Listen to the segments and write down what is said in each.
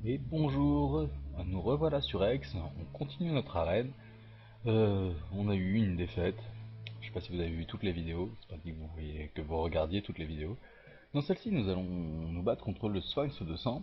Et bonjour, nous revoilà sur Aix, on continue notre arène. On a eu une défaite. Je sais pas si vous avez vu toutes les vidéos, c'est pas dit que que vous regardiez toutes les vidéos. Dans celle-ci, nous allons nous battre contre le Sphinx de sang.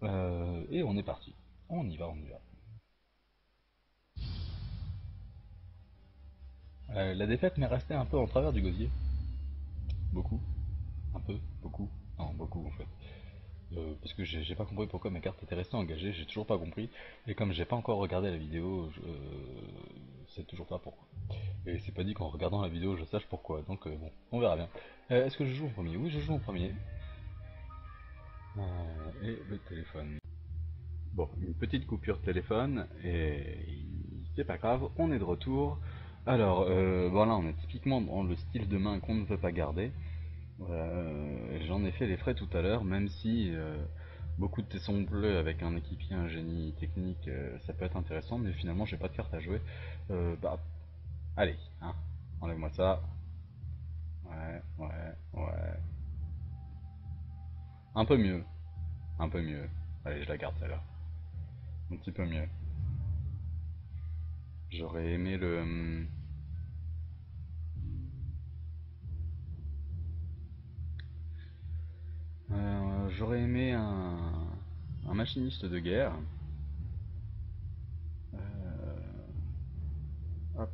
Et on est parti. On y va, on y va. La défaite m'est restée un peu en travers du gosier. Beaucoup. Un peu. Beaucoup. Non, beaucoup en fait. Parce que j'ai pas compris pourquoi ma carte était restée engagée, j'ai toujours pas compris. Et comme j'ai pas encore regardé la vidéo, je sais toujours pas pourquoi. Et c'est pas dit qu'en regardant la vidéo je sache pourquoi, donc bon, on verra bien. Est-ce que je joue en premier? Oui, je joue en premier. Et le téléphone. Bon, une petite coupure de téléphone, et c'est pas grave, on est de retour. Alors, voilà, on est typiquement dans le style de main qu'on ne veut pas garder. J'en ai fait les frais tout à l'heure, même si beaucoup de tessons bleus avec un équipier, un génie technique, ça peut être intéressant, mais finalement j'ai pas de carte à jouer. Bah, allez, hein, enlève-moi ça. Ouais, ouais, ouais. Un peu mieux, un peu mieux. Allez, je la garde celle-là. Un petit peu mieux. J'aurais aimé le... j'aurais aimé un machiniste de guerre. Hop,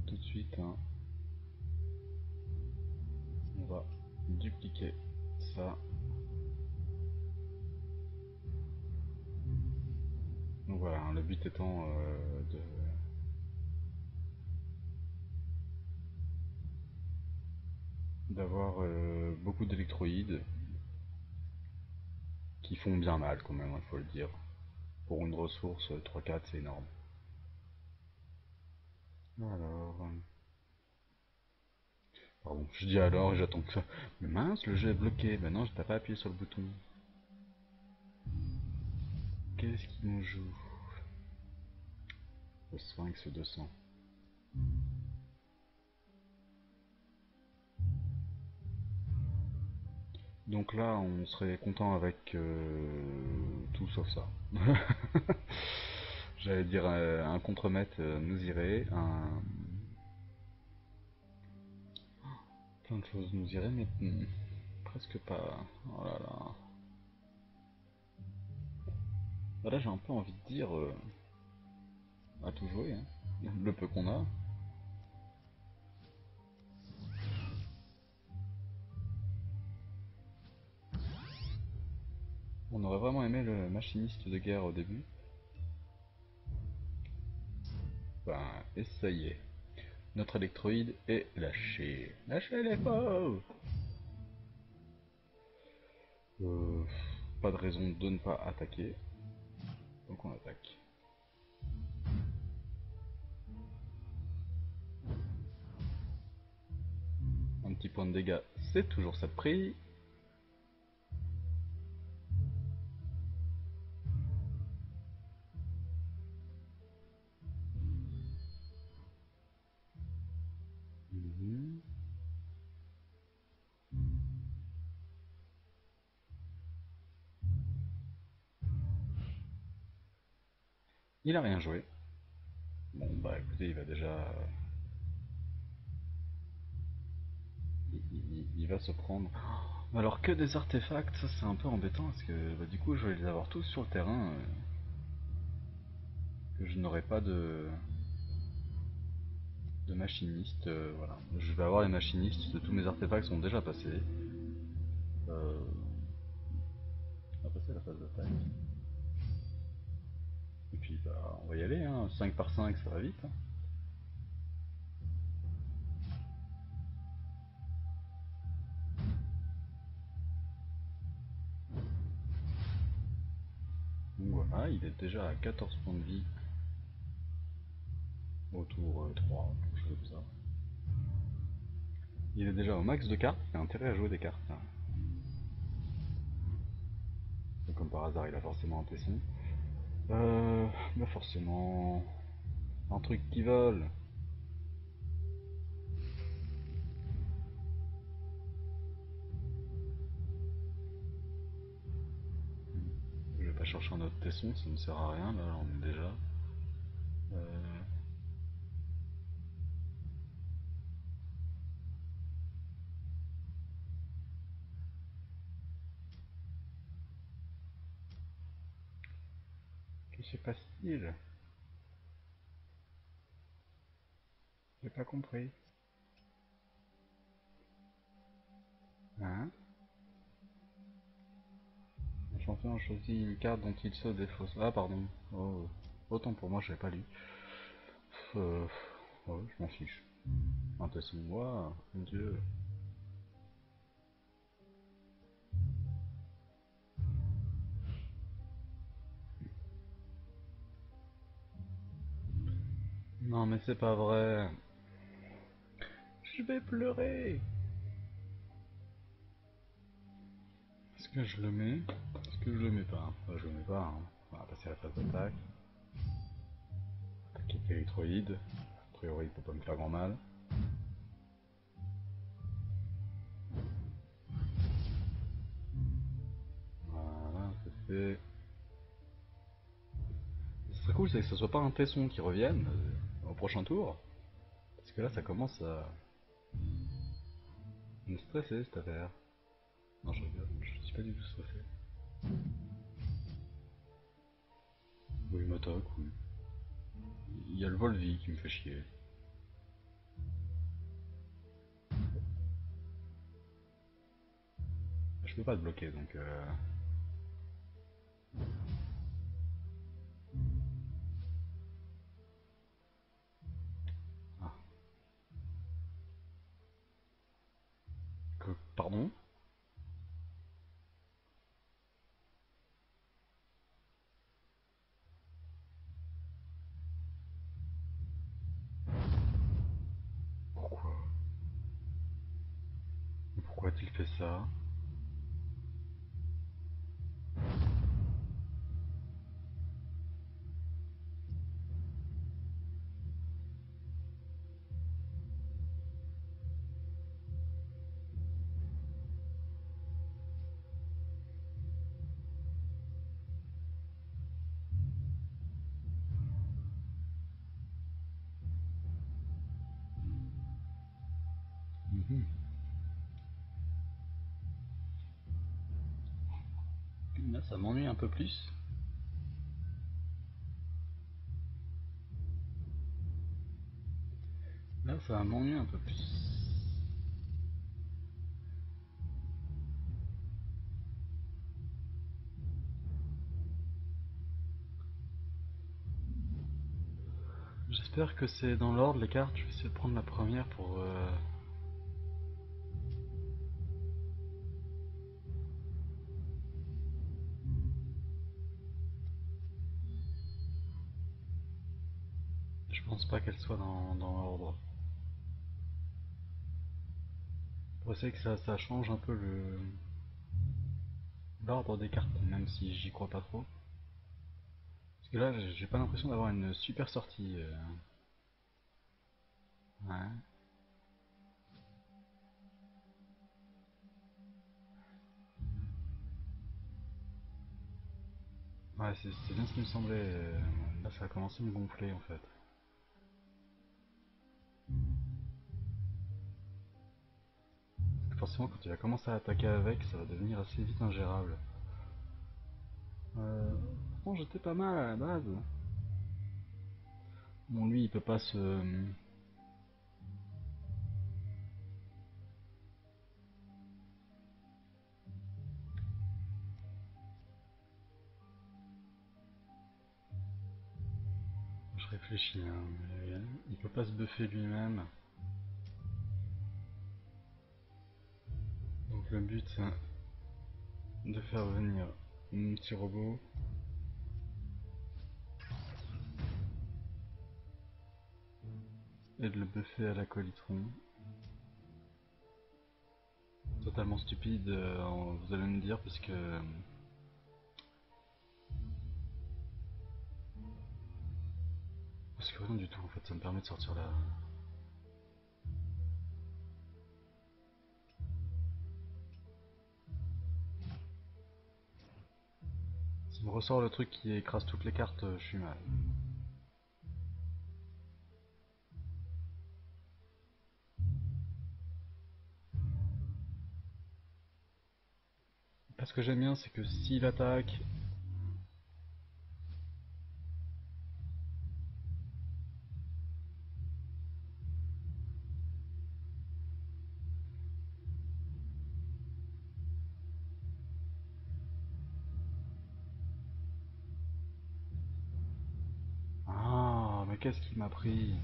tout de suite, hein. On va dupliquer ça. Donc voilà, hein, le but étant d'avoir beaucoup d'électroïdes qui font bien mal quand même, il faut le dire. Pour une ressource 3-4, c'est énorme. Alors... Pardon, je dis alors et j'attends que ça. Mais mince, le jeu est bloqué. Ben non, t'as pas appuyé sur le bouton. Qu'est-ce qui nous joue? Le Sphinx 200. Donc là, on serait content avec tout sauf ça. J'allais dire un contremaître nous irait, plein de choses nous iraient, mais presque pas. Oh là là. Bah là, j'ai un peu envie de dire à tout jouer, hein. Le peu qu'on a. On aurait vraiment aimé le machiniste de guerre au début. Ben, et ça y est. Notre électroïde est lâché. Lâchez les pauvres. euh, Pas de raison de ne pas attaquer. Donc on attaque. Un petit point de dégâts, c'est toujours ça de prix. Mhm. Il a rien joué. Bon bah écoutez, il va déjà... il va se prendre... Alors que des artefacts, ça c'est un peu embêtant parce que bah, du coup je vais les avoir tous sur le terrain. Que je n'aurai pas de machiniste. Voilà. Je vais avoir les machinistes de tous mes artefacts sont déjà passés. Euh, on va passer à la phase d'attaque. Et puis bah on va y aller, hein. 5 par 5 ça va vite. Hein. Donc voilà, il est déjà à 14 points de vie au tour 3, quelque chose comme ça. Il est déjà au max de cartes, il a intérêt à jouer des cartes. Et comme par hasard, il a forcément un tesson. Bah forcément... Un truc qui vole. chercher un autre tesson, ça ne sert à rien, là on est déjà. Que se passe-t-il? J'ai pas compris. Hein? Le champion a choisi une carte dont il se défausse. Ah pardon. Oh. Autant pour moi, je l'ai pas lu. Euh... Ouais, je m'en fiche. Un tesson, moi, mon dieu. Non mais c'est pas vrai. Je vais pleurer. Est-ce que je le mets? Est-ce que je le mets pas? Je le mets pas. Hein. On va passer à la phase d'attaque. Attaquer Péritroïde. A priori, il peut pas me faire grand mal. Voilà, c'est fait. Ce serait cool, c'est que ce soit pas un tesson qui revienne au prochain tour. Parce que là, ça commence à me stresser cette affaire. Non, je rigole, je suis pas du tout stressé. Oui, il m'attaque, oui. Il y a le Volvi qui me fait chier. Je peux pas le bloquer donc. Ah. Pardon? Pourquoi? Pourquoi a-t-il fait ça? Mhm. Là, ça m'ennuie un peu plus. Là, ça m'ennuie un peu plus. J'espère que c'est dans l'ordre les cartes. Je vais essayer de prendre la première pour. Je pense pas qu'elle soit dans l'ordre. Pour essayer que ça change un peu l'ordre des cartes, même si j'y crois pas trop. Parce que là, j'ai pas l'impression d'avoir une super sortie. Ouais. Ouais, c'est bien ce qui me semblait. Là, ça a commencé à me gonfler en fait. Parce que forcément, quand il va commencer à attaquer avec, ça va devenir assez vite ingérable. Pourtant, j'étais pas mal à la base. Bon, lui, il peut pas se. Je réfléchis, hein, mais il peut pas se buffer lui-même. Donc, le but, c'est de faire venir mon petit robot. Et de le buffer à la colitron. Totalement stupide, vous allez me dire, parce que. Parce que rien du tout, en fait, ça me permet de sortir là. me ressort le truc qui écrase toutes les cartes, je suis mal. Ce que j'aime bien, c'est que s'il attaque... Ah, mais qu'est-ce qu'il m'a pris?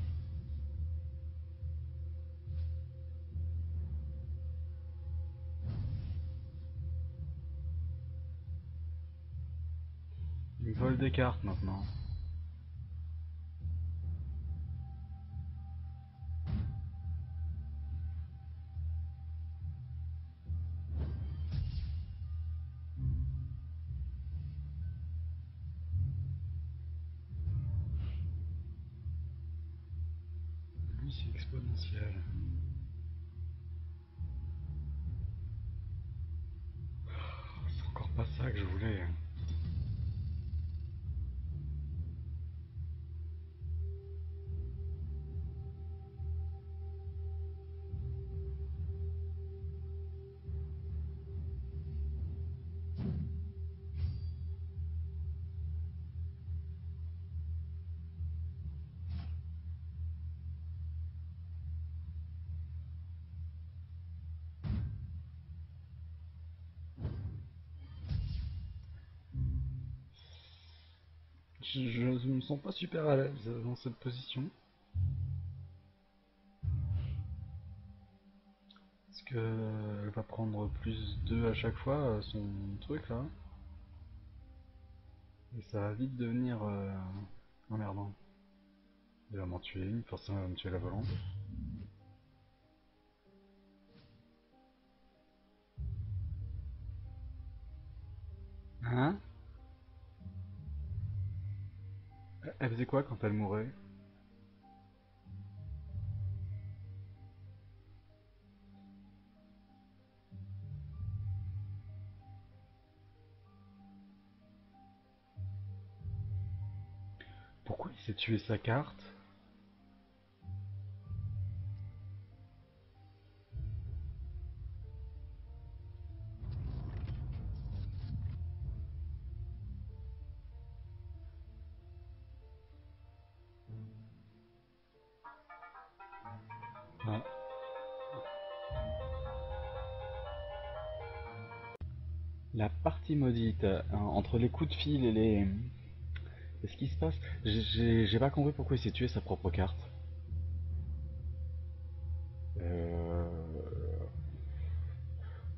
Il me vole des cartes maintenant. Lui, c'est exponentiel. C'est encore pas ça que je voulais. Je me sens pas super à l'aise dans cette position. Parce que elle va prendre plus 2 à chaque fois son truc là. Et ça va vite devenir emmerdant. Il va m'en tuer une, forcément il va me tuer la volante. Hein? Elle faisait quoi quand elle mourait? Pourquoi il s'est tué sa carte? Ah. La partie maudite, entre les coups de fil et les... Qu'est-ce qui se passe? J'ai pas compris pourquoi il s'est tué sa propre carte. Euh...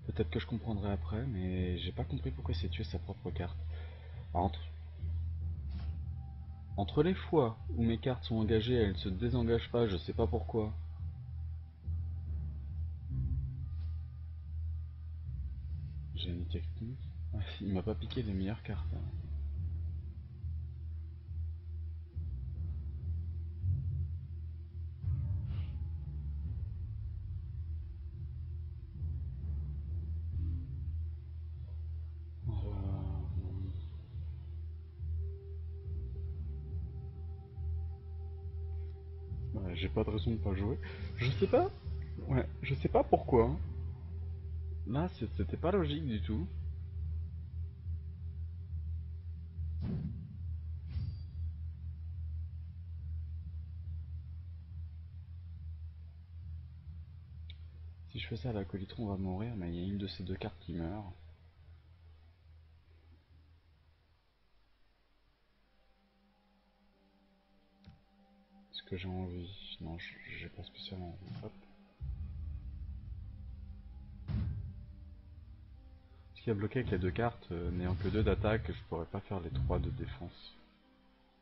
Peut-être que je comprendrai après, mais j'ai pas compris pourquoi il s'est tué sa propre carte. Entre, entre les fois où mes cartes sont engagées, elles se désengagent pas, je sais pas pourquoi. Génie technique. Ah, il m'a pas piqué les meilleures cartes. Hein. Ouais, j'ai pas de raison de pas jouer. Je sais pas. Ouais, je sais pas pourquoi. Là, c'était pas logique du tout. Si je fais ça, la Colitron va mourir, mais il y a une de ces deux cartes qui meurt. Est-ce que j'ai envie? Non, j'ai pas spécialement envie. Hop. Ce qui a bloqué avec les deux cartes, n'ayant que 2 d'attaque, je pourrais pas faire les 3 de défense.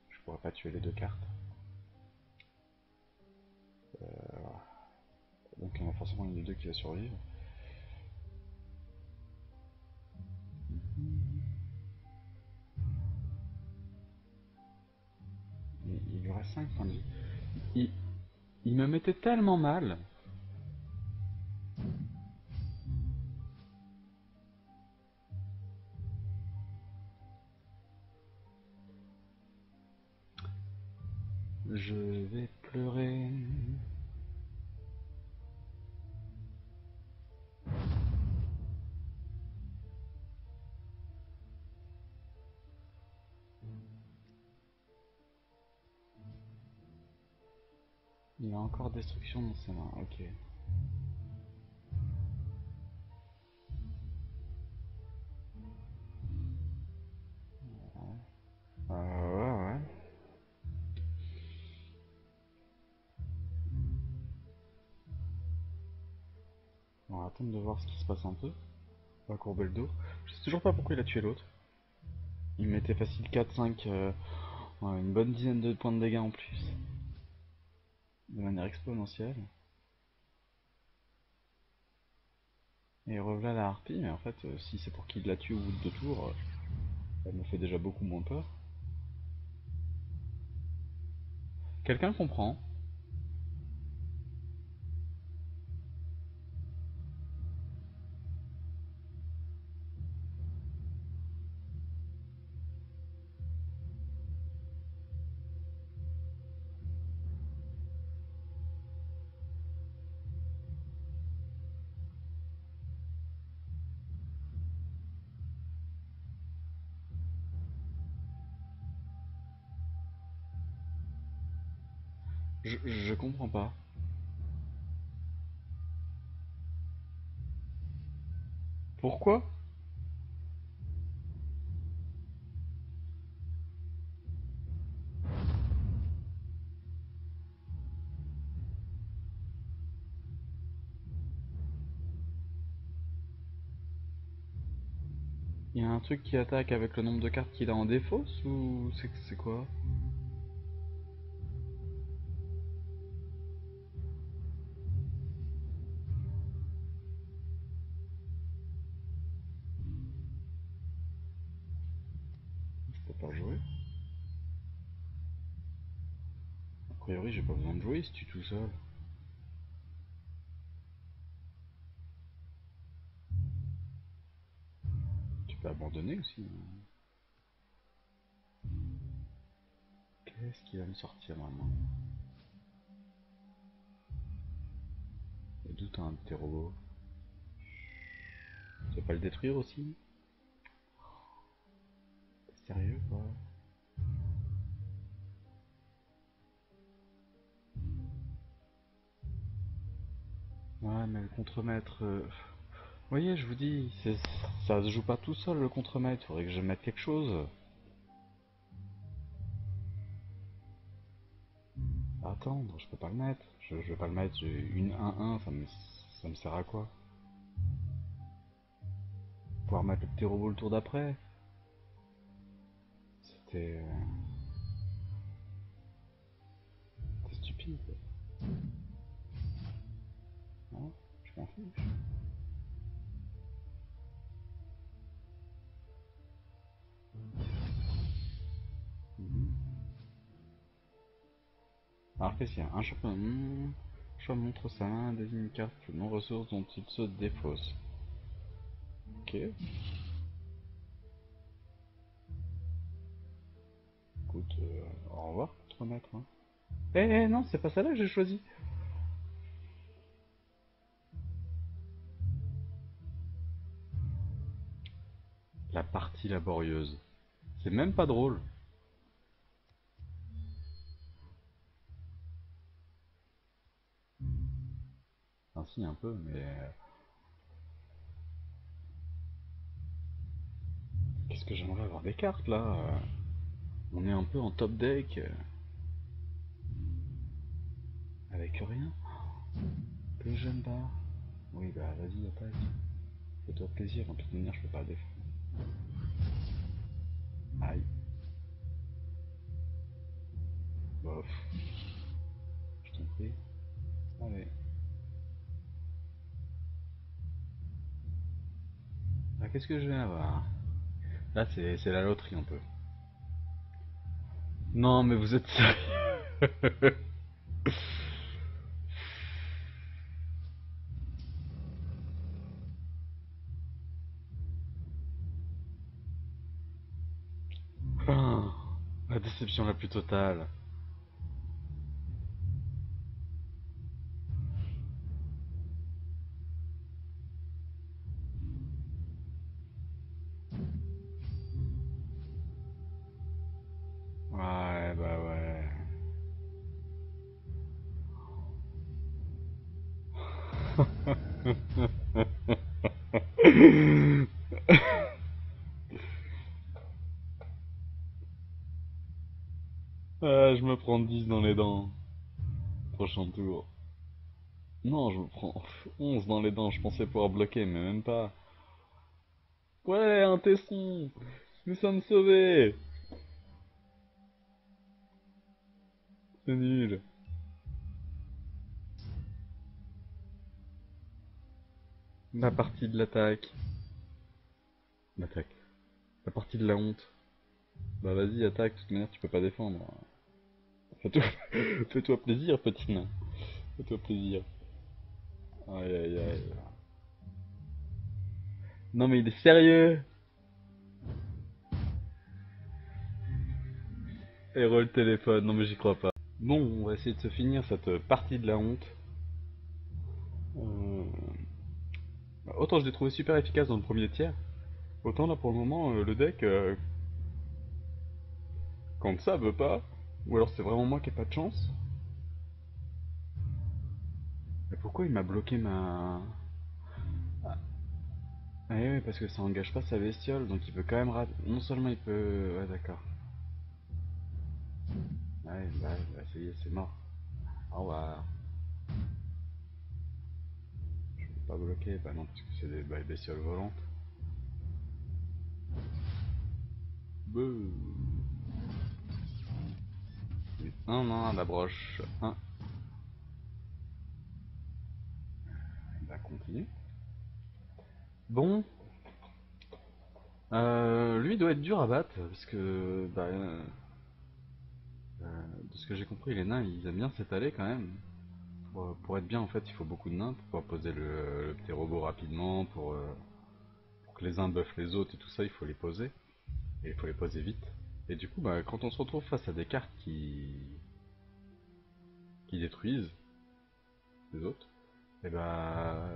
Je pourrais pas tuer les deux cartes. Donc il y en a forcément une des deux qui va survivre. Il lui reste 5 points de vie. Il, il me mettait tellement mal. je vais pleurer. Il y a encore destruction dans ses mains, ok. Ouais. On va attendre de voir ce qui se passe un peu. On va courber le dos. Je sais toujours pas pourquoi il a tué l'autre. Il mettait facile 4-5, ouais, une bonne dizaine de points de dégâts en plus. De manière exponentielle. Et revoilà la harpie, mais en fait, si c'est pour qu'il la tue au bout de 2 tours, elle me fait déjà beaucoup moins peur. Quelqu'un comprend? Je comprends pas. Pourquoi? Il y a un truc qui attaque avec le nombre de cartes qu'il a en défausse ou c'est quoi? Je peux pas jouer. A priori, j'ai pas besoin de jouer, il se tue tout seul. Tu peux abandonner aussi. Qu'est-ce qu'il va me sortir maintenant? D'où t'as un de tes robots? Tu vas pas le détruire aussi? T'es sérieux quoi? Ouais, mais le contremaître. Vous voyez, je vous dis, ça se joue pas tout seul le contremaître, faudrait que je mette quelque chose. Attendre, je peux pas le mettre. Je vais pas le mettre, j'ai une 1-1, ça me sert à quoi? Pouvoir mettre le petit robot le tour d'après. C'était. C'était stupide. Non, je m'en fiche. Mhm. Alors qu'est-ce qu'il y a? Un champion. Choix montre sa main, désigne une carte non ressource dont il se défausse. Ok. Écoute, au revoir, contremaître. Hein. Non, c'est pas celle-là que j'ai choisi. La partie laborieuse. C'est même pas drôle. Enfin, si, un peu, mais. Qu'est-ce que j'aimerais avoir des cartes là? On est un peu en top deck. Avec rien. Que j'aime pas. Oui, bah vas-y, attaque. Fais-toi plaisir, en toute manière, je peux pas défendre. Aïe. Bof. Je t'en prie. Allez. Ah, qu'est-ce que je vais avoir? Là, c'est la loterie un peu. Non, mais vous êtes sérieux? Ah, la déception la plus totale. Ouais, bah ouais. Ah, je me prends 10 dans les dents. Prochain tour. Non, je me prends 11 dans les dents. Je pensais pouvoir bloquer, mais même pas. Ouais, un tesson. Nous sommes sauvés. C'est nul. La partie de l'attaque. L'attaque. La partie de la honte. Bah vas-y, attaque. De toute manière, tu peux pas défendre. Fais-toi fais-toi plaisir, petit nain. Fais-toi plaisir. Aïe aïe aïe. Non mais il est sérieux. Héros le téléphone. Non mais j'y crois pas. Bon, on va essayer de se finir cette partie de la honte. Euh, Autant je l'ai trouvé super efficace dans le premier tiers, autant là pour le moment le deck, quand ça veut pas, ou alors c'est vraiment moi qui ai pas de chance. Mais pourquoi il m'a bloqué ma... Ah oui, parce que ça engage pas sa bestiole, donc il peut quand même non seulement il peut... Ouais d'accord. Ouais, bah ça y est, c'est mort. Au revoir. Je peux pas bloquer, bah non, parce que c'est des bestioles volantes. Beuh. Non, non, la broche. Un. Bah continue. Bon, lui doit être dur à battre, parce que... Bah, de ce que j'ai compris, les nains, ils aiment bien s'étaler quand même. Pour être bien, en fait, il faut beaucoup de nains pour pouvoir poser le petit robot rapidement, pour que les uns buffent les autres et tout ça, il faut les poser. Et il faut les poser vite. Et du coup, bah, quand on se retrouve face à des cartes qui détruisent les autres, et bah...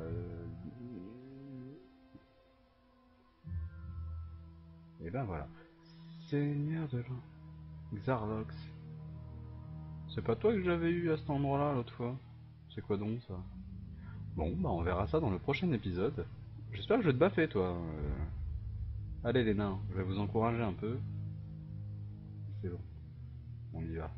et ben voilà. Seigneur de l'eau. Xarlox. C'est pas toi que j'avais eu à cet endroit-là l'autre fois? C'est quoi donc ça? Bon, bah on verra ça dans le prochain épisode. J'espère que je vais te baffer toi. Allez les nains, je vais vous encourager un peu. C'est bon, on y va.